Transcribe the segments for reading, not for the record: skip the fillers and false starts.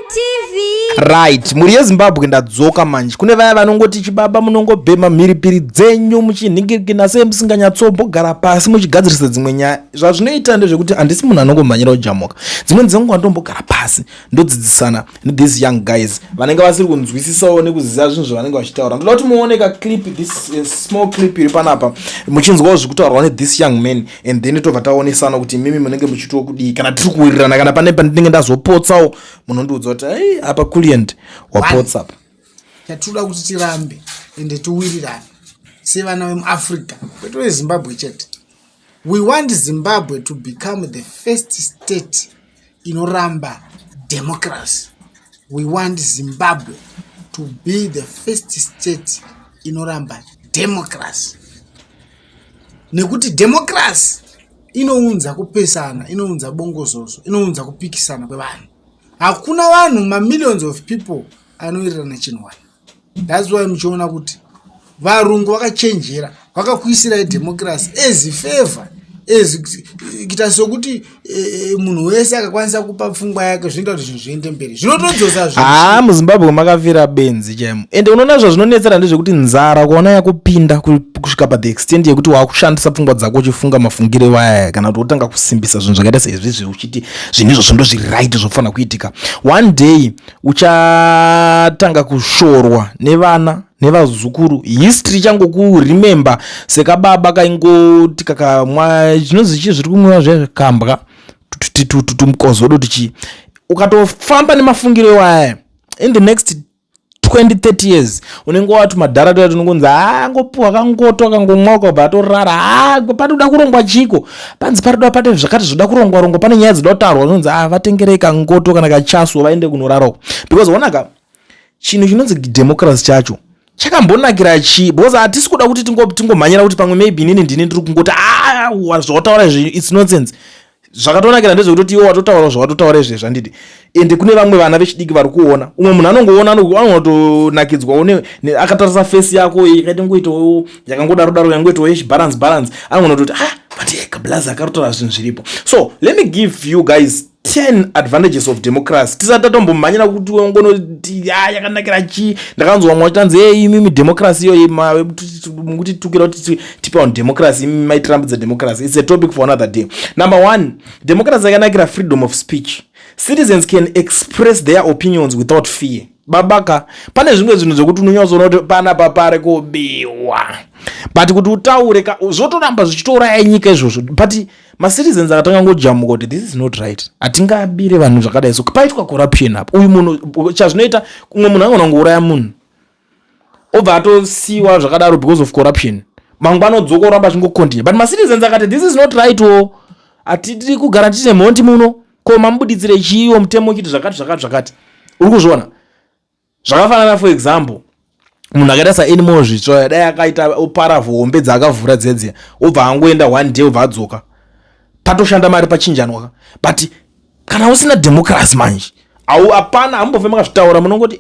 TV. Right, muri yeZimbabwe ndadzoka manje. Kune vaya vanongoti chibaba munongobhema mhiripiri dzenyu muchinhingirikina semusinganyatsogara pasi muchigadzirisa dzimwe nyaya. Zvazvinoita ndezvekuti handisi munhu anongomhanyira kujamuka. Dzimweni dzenguva ndombogara pasi ndodzidzisana these young guys vanenge vasiri kunzwisisawo nekuziva zvinhu zvavanenge vachitaura. Ndoda kuti muone clip, this small clip iri panapa muchinzwawo zvekutaurwa nethese young men, and then tobva taonesana kuti mimi munenge muchitiwo kudii kana tiri kuwirirana kana pane pandinenge ndazopotsawo munondiudza kuti apa client wapotsa apa. Chatinoda kuti tirambe ende tiwirirane sevana vemuAfrica kwetu veZimbabwe chete. We want Zimbabwe to become the first state inoramba democracy. We want Zimbabwe to be the first state inoramba democracy. Nekuti democracy inounza kupesana, inounza bongozozo, inounza kupikisana kwevanhu. Hakuna vanhu millions of people anowirirana chinhu one. That's why muchiona kuti varungu vakachenjera vakakuisira democracy as favor, as kita sokuti munhu wese akakwanisa kupa pfungwa yake zvinoita kuti zvinhu zviende mberi. Zvinotodzosa zvinhu. muZimbabwe makafira benzi chaimo. Ende unoona zvazvinonetsera ndezvekuti nzara kuona yakupinda kusvika pa the extent yekuti wakushandisa pfungwa dzako uchifunga mafungire waya kana kuti utanga kusimbisa zvinhu zvakaita seizvi uchiti zvinhu izvo ndozviright zvofanira kuitika. One day uchatanga kushorwa nevana nevazukuru. History changu kuremember sekababa kaingoti kakamwa zvinonzi chii zviri kumwiwa zvekambwa tumkozodo tichi ukatofamba nemafungiro waya in the next 20-30 years unenge wati madharaunda tunongonzi ngopuwa kangoto kangomwa ukabva atorara patoda kurongwa chiko panzi patoda pate zvakati zvoda kurongwa pane nyaya dzida kutaurwa zvinonzi vatengerei kangoto kana kachaswa vaende kunorarako. Because onaka chinhu chinonzi democracy chacho chakambonakira chii, because hatisi kuda kuti tingomhanyira kuti pamwe maybe inini ndini ndiri kungoti zvawataura izvi it's nonsense. Zvakatonakira ndezvekuti iwo watotaura zvawatotaura izvi zvandidi. Ende kune vamwe vana vechidiki vari kuona umwe munhu anongoona anotonakidzwa akatarisa face yako ikaita ngoitawo yakangodaro yangoitawo yechibalance anoona kuti but kablaza akarotaura zvinhu zviripo. So let me give you guys 10 advantages of democracy. Tisati tatombomhanyira kuti ungonoti yakanakira chii. Ndakanzwa mwa chitanzi mimi democracy iyo mukuti tukira kuti tipe on democracy maitirambidza democracy. It's a topic for another day. Number 1, democracy yakanakira freedom of speech. Citizens can express their opinions without fear. Babaka pane zvimwe zvinhu zvokuti unonyatsona kuti panapa pari kubiwa, but kuti utaure zvotoramba zvichitoraya nyika izvozvo. But macitizens akatanga ngojamuka kuti this is not right, hatingabire vanhu zvakadai. So paitwa corruption apa uyu munhu chazvinoita umwe munhu angona ngouraya munhu obva atosiiwa zvakadaro because of corruption, mangwana odzoka oramba achingokontinue. But macitizens akati this is not right, hatidi kugara tine mhonti muno, ko mamubudidzire chiiwo mutemo chiti zvakati uri kuzviona. Zvakafanana for example munhu akaita saanimal zvitsva dai akaita paravha hombe dzaakavhura dzedze obva angoenda one day obva adzoka patoshanda mari pachinjanwa. But kana usina democracy manje hapana hambobve makazvitaura munongoti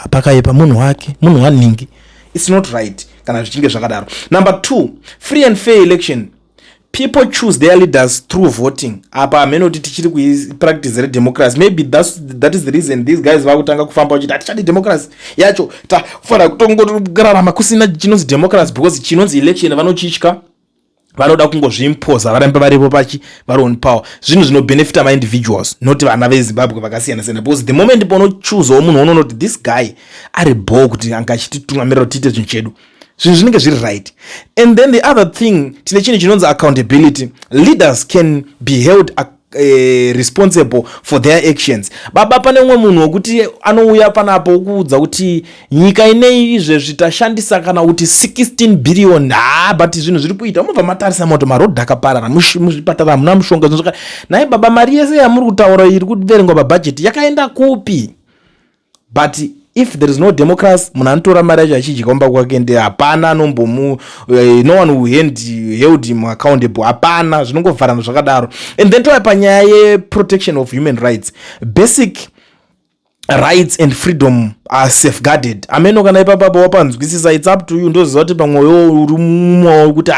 pakaipa munhu wake munhu wanhingi. It's not right kana zvichinge zvakadaro. Number 2, free and fair election. People choose their leaders through voting. Apa amenoti tichiri kupractice democracy. Maybe that is the reason these guys vakutanga kufamba vachiti hatichadi democracy yacho tafana kutongogararama kusina chinonzi democracy, because chinonzi election vanochitya, vanoda kungozviimposa varambe varipo vari on power. Zvinhu zvinobenefita ma-individuals not vana veZimbabwe vakasiyana siyana, because the moment paunochuzawo munhu unonoti this guy ari bo kuti anga achititungamirira kuti tiite zvinhu chedu, zvinhu zvinenge zviri right. And then the other thing tine chinhu chinonzi accountability. Leaders can be held responsible for their actions. Baba pane umwe munhu wokuti anouya panapo okuudza kuti nyika inei izvezvi tashandisa kana kuti 16 billion but zvinhu zviri kuita mubva matarisa moto marodhi akaparara muzvipatara hamuna mushonga zvinhu nai baba mari yese yamuri kutaura iri kuverengwa pabhajeti yakaenda kupi? But if there is no democracy, munhu anotora mari yacho achidya kumba kwake ende hapana no one who held him accountable, hapana, zvinongovharana zvakadaro. And then toya panyaya ye-protection of human rights. Basic rights and freedom are safeguarded. Ameno kana ipapa wapanzwisisa, it's up to you. Ndoziva kuti pamwoyo uri mumwe kuti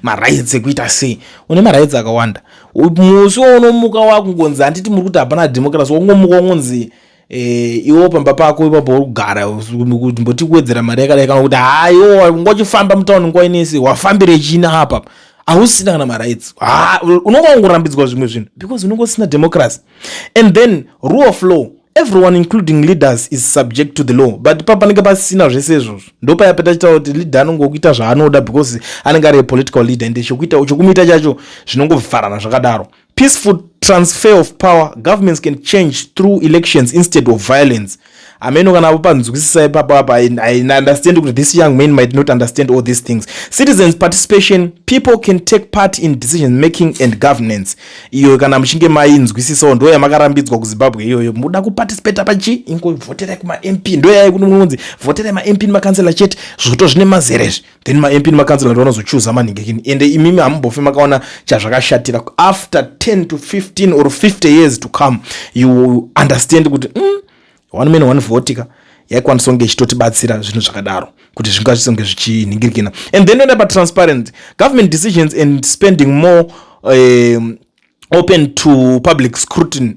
ma-rights ekuita sei. Une ma-rights akawanda. Musi unomuka wakungonzi handiti muri kuti hapana democracy, wongomuka wongonzi iwo pamba pako ipapo urikugara mboti kuwedzera mari yakadai kana kuti hayo ngochifamba mutauni nguva inese wafambire china apa hausina kana marights unonga ungorambidzwa zvimwe zvinhu because unonga usina democracy. And then rule of law, everyone including leaders is subject to the law, but papanenge pasina zvese izvozvo ndopaya petachitaura kuti leader anongokuita zvaanoda because anenge ari political leader ende chokumuita chacho zvinongofarana zvakadaro. Peaceful transfer of power, governments can change through elections instead of violence. Ameno kana panzwisisa ipapo apa I understand that this young man might not understand all these things. Citizens participation, people can take part in decision making and governance. Iyo kana mchinge mainzwisisa ndo yamakarambidzwa kuZimbabwe iyoyo muda kuparticipate pachi ingo votera kuma MP ndo yayi kuti munonzi votera ma MP nemakanzela chete zvoto zvine mazerezvi then ma MP nemakanzela ndo vanozochuza maningekini ende imimi ambofe makaona chazvakashatira after 10 to 15 or 50 years to come you understand kuti one man one vote yaikwanisa kunge ichitotibatsira zvinhu zvakadaro kuti zvingasonge zvichiningirikina. And then when about transparent government decisions and spending more open to public scrutiny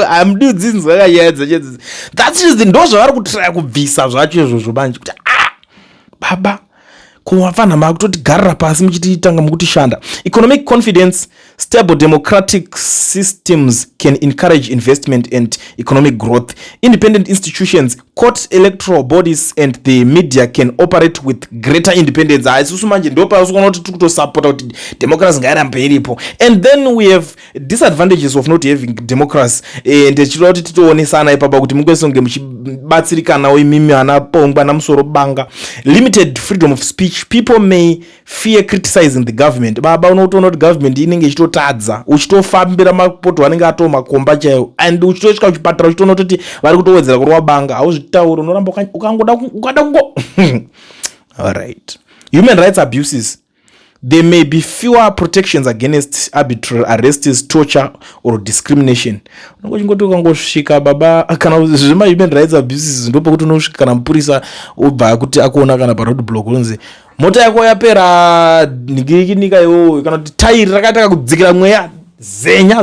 amdudzinzi vakayedza chedzi that is the ndo zvavari kutraya kubvisa zvacho izvozvo banje kuti baba kuwafana makutotigarira pasi muchititanga mukutishanda. Economic confidence, stable democratic systems can encourage investment and economic growth. Independent institutions, court, electoral bodies and the media can operate with greater independence. Isusu manje ndopa usukona kuti tikutosupporta kuti democracy ngairambe iripo. And then we have disadvantages of not having democracy. And chilo kuti titoonesana ipapa kuti mungwesonge muchibatsirikana imimi anapongwa namusoro banga. Limited freedom of speech. People may fear criticizing the government. Baba unotoona kuti government inenge ichitotadza uchitofambira mapoto anenge atomakomba chaiwo and uchitosvika kuchipatara uchitoona kuti vari kutowedzera kurwa banga hauzvitaura unoramba ukangada kungo alright. Human rights abuses, there may be fewer protections against arbitrary arrests, torture or discrimination. Unongoti ukangosvika baba kana zvema human rights abuses ndopokuti unosvika kana mupurisa obva kuti akuona kana paroad block unzi mota yako yapera nikinika iwo kana kuti tairi rakataka kudzikira mweya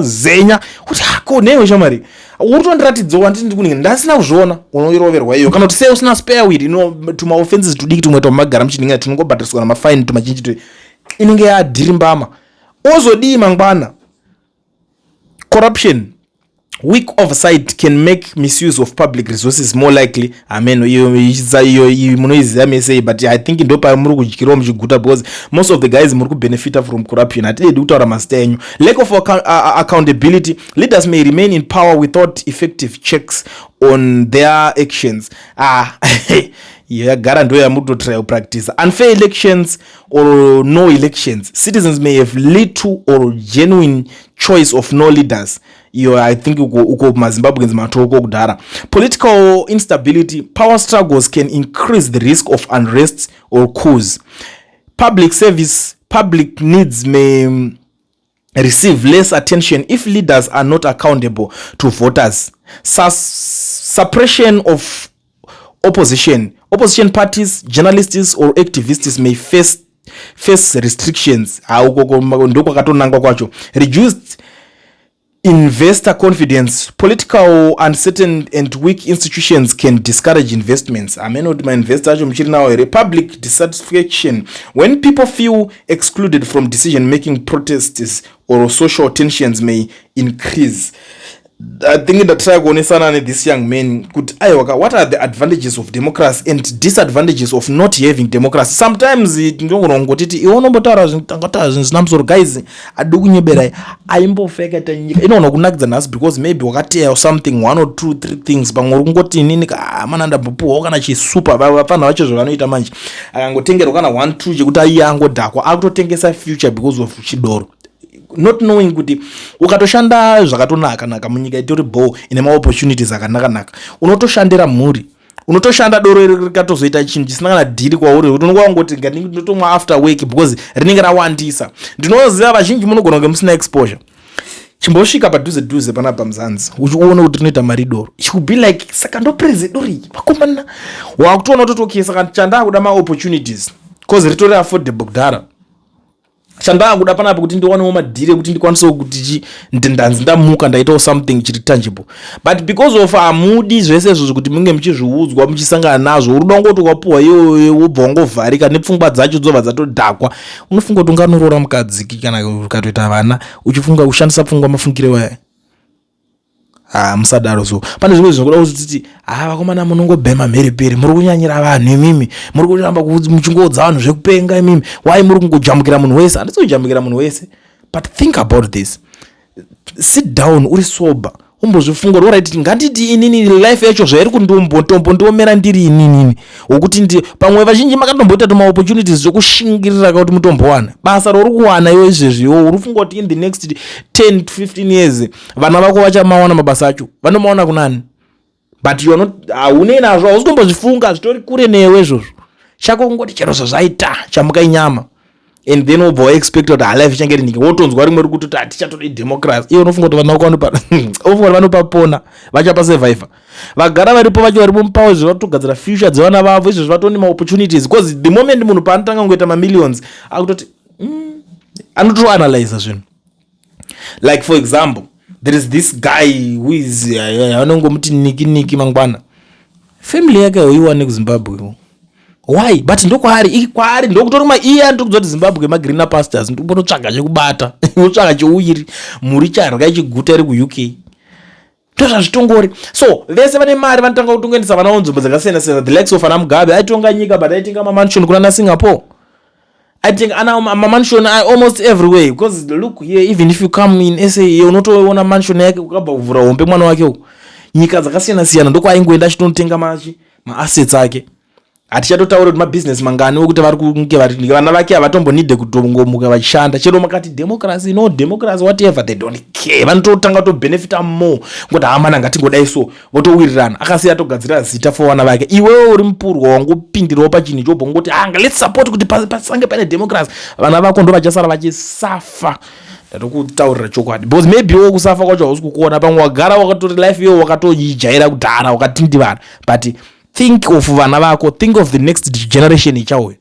zenya kuti ako newe shamari utondiratidza wanditi ndikuninga ndasina kuzviona unoiroverwa iyo kana kuti sei usina spare wheel tuma offenses tudiki tumwe tomagara muchininga tinongobhadhariswa na mafine tumachinji inenge yadhirimbama ozodii mangwana. Corruption, weak oversight can make misuse of public resources more likely. Iyo munoiziva mese but I think ndopa muri kudyirawo muchiguta because most of the guys muri kubenefita from corruption hatidi kutaura mazita enyu. Lack of accountability, leaders may remain in power without effective checks on their actions. Yagara ndo yamutotry practice. Unfair elections or no elections, citizens may have little or genuine choice of no leaders. I think uko mazimbabweans matoko kudhara. Political instability, power struggles can increase the risk of unrest or coups. Public service, public needs may receive less attention if leaders are not accountable to voters. Suppression of opposition parties, journalists or activists may face restrictions. Reduced investor confidence, political uncertain and weak institutions can discourage investments. Public dissatisfaction, when people feel excluded from decision making, protests or social tensions may increase. I think that try kuonesana this young man could what are the advantages of democracy and disadvantages of not having democracy. Sometimes ndongotiti ionombotaura zvinhu zvisina musoro guys adukunyebera aimbofeketa nyika inoona kunakidza nhasi because maybe wakateya or something 1 or 2 3 things pamwe kungoti inini mana ndambopuhwa kana chisuper vafana vacho zvavanoita manje akangotengerwa kana 1 2 chekuti aiye angodhakwa akutotengesa future because of chidoro, not knowing kuti ukatoshanda zvakatonaka munyika itori bow ine maopportunities akanaka unotoshandira mhuri, unotoshanda doro rikatozoita chinhu chisina kana dhiri kwauri kuti unongowa ngoti ndinotomwa after work because rinenge rawandisa. Ndinoziva vazhinji munogona kunge musina exposure chimbosvika padhuze panapa muzanzi uchiona kuti rinoita mari doro it could be like saka ndopreze dori vakomana wakutoona kuti okay saka chandakuda maopportunities because ritori affordable kudhara chandakuda panapo kuti ndiwanewo madhire kuti ndikwanisewo kuti ndanzi ndamuka ndaitawo something chiri tangible, but because of amudi zvese izvozvo kuti munge muchizviudzwa muchisangana nazvo, uruda ngoti ukapuhwa iyoyo wobva wangovharika nepfungwa dzacho dzobva dzatodhakwa, unofunga kuti unganorora mukadziki kana ukatoita vana uchifunga kushandisa pfungwa mafungire waya. Musadaro. So pane zvimwe zvinoda kuti vakomana munongobhema mheriperi, muri kunyanyira vanhu imimi, muri kuramba muchingodza vanhu zvekupenga imimi, why muri kungojambukira munhu wese? Handisi kujambukira munhu wese, but think about this. Sit down uri sober, umbozvifunga kuti alright, nganditi inini life yacho zvairi kundombotombo ndiomera ndiri inini wokuti pamwe vazhinji makandomboita tuma opportunities zvokushingirira kuti mutombowana basa rauri kuwana iwe izvezviwo, uri kufunga kuti in the next 10 to 15 years vana vako vachamawana mabasa acho, vanomaona kunani, but you are not haune nazvo, hausi kumbozvifunga, zvitori kure newe izvozvo, chako kungoti chero zvazvaita chamuka nyama, and then obva waexpect kuti life ichange rinike, wotonzwa rimwe rikuti kuti hatichatodi democracy, iwe unofunga kuti vana vako vanopapona, vachapa survivor, vagara varipo vacho varipo mupawo zvatogadzira future dzevana vavo, izvo zvatoni maopportunities, because the moment munhu paanotanga kungoita mamillions akutoti anotoanalyze zvinhu. Like for example, there is this guy who is anongomuti niki mangwana, family yake hauiwane kuZimbabwe. Why? But ndokwaari ndokutori iye ndokuzoti Zimbabwe magreener pastures ndikubonotsvaga chekubata utsvaga cheuiri muri charya chiguta iri kuUK ndozvazvitongori. So vese vane mari vanotanga kutongoendesa vana nzvimbo dzakasiyana-siyana, the likes of ana Mugabe aitonga nyika but aitenga mamansion kuna Singapore, aitenga ana mamansion almost everywhere, because look here, even if you come in SA unotoona mansion yake ukabva kuvhura hombe mwana wake nyika dzakasiyana-siyana ndoko aingoenda achitonotenga maassets ake. Hatichatotaura kuti mabusiness mangani wekuti vari kunge vana vake havatombonide kutongomuka vachishanda, chero makati democracy, no democracy whatever, they don't care, vanototanga kutobenefita more ngoti hamana ngatingodai so votowirirana, akasiya togadzira zita for vana vake. Iwewe uri mupurwa wangopindirawo pachinhu chobva ngoti let's support kuti pasange pane democracy, vana vako ndo vachasara vachisafa. Ndatokutaurira chokwadi, because maybe wo kusafa kwacho hausi kukuona, pamwe wagara wakatori life iyo wakatoijaira kudhara wakatindi vanhu, but think of vana vako, think of the next generation ichauya.